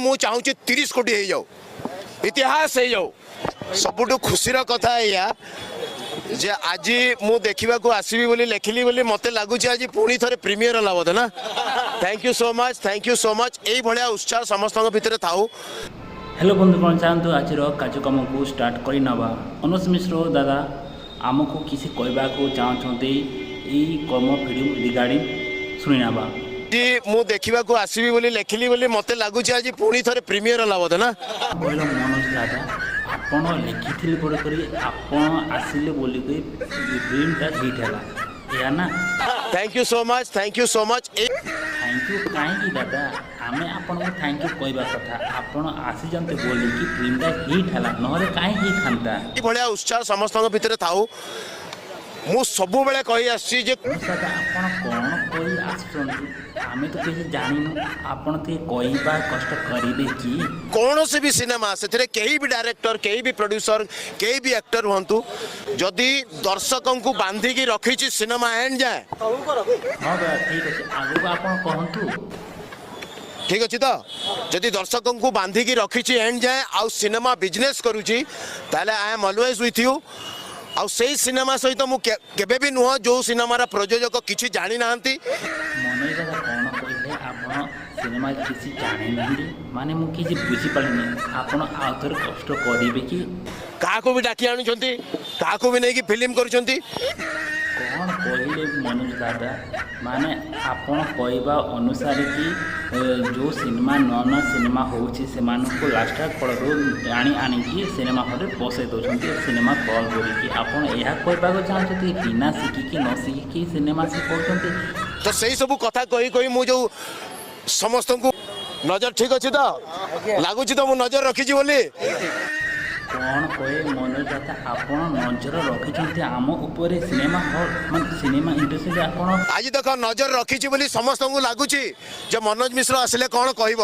मु चाहूँ 30 कोटी हो जाऊ इतिहास हो जाऊ सबुठ खुशीर कथा या जे आज मु देखा आसबि बोली लिखिली बोली मत लगुच आज पुणी थे प्रीमियर हला बोधे ना थैंक यू सो मच यही भाया उत्साह समस्त भितर थाऊ। हेलो बंधुगण चाहतु आज कार्यक्रम को स्टार्ट कर नवा अनुज मिश्र दादा आमको किसी कहवा चाहते कर्म फिल्म रिगार्डिंग शुणी नवा जी मु देखा आसबि बोली लिखिली बोली मत लगुच आज पुणी थे प्रीमियर हला बोधे ना मनोज दादा आपण लिखी पढ़कर आपण आसिले बोलिक ड्रीमटा हिट है या ना thank you so much thank you कहीं दादा आम आपन को थैंक यू कहवा कथा आपण आसी जानते बोली कि ड्रीमटा हिट है ना कहीं हिट था भाया उत्साह समस्त भितर थाऊ मु सबु बेले कही आसी जे दादा आपण कौन कही आम तो किसी जानिनु आपण ते कहवा कष्ट करेंगे कि कौन से भी सिनेमा से कहीं भी डायरेक्टर कहीं भी प्रोड्यूसर कहीं भी एक्टर हूँ जदि दर्शकों को बांधिकी रखी सिनेमा एंड जाए हाँ दादा ठीक अच्छे आगे आप कहतु ठीक अच्छे तो जदि दर्शकों को बांधिकी रखी एंड जाए आउ सिनेमा बिजनेस करुच्ची ताले I am always with you आउ से सिनेमा सहित मुझे भी नुह जो सिनेमार प्रयोजक किसी जानी ना मनोज दादा कौन कहले आप सिनेमा किसी जाने ना माने मु किसी बुझीपारे आपण आउ थे कष्ट करेंगे कि क्या भी डाकी आणुंट क्या भी नहीं फिल्म करुँच कौन कहले मनोज दादा माने आपण कहवा अनुसार कि जो सिनेमा न सिनेमा होची से मानको लास्ट फल आनी सिनेमा हॉल बसई दौरान सिनेमा कल करके आपण यह कहवा चाहते बिना शिखिकी न शिखिकी सिनेमा से कर तो सही सब कथा कही कही मु जो समस्त को नजर ठीक अच्छे तो लगुच तो मु नजर रखी बोली कौन कहे मनोज दादा आपण नजर रखिंट आम उपर सिनेमा हॉल मान सिनेमा इंडस्ट्री आपण आज देख नजर रखी समस्त को लगुच जो मनोज मिश्र आसिले कौन कहब।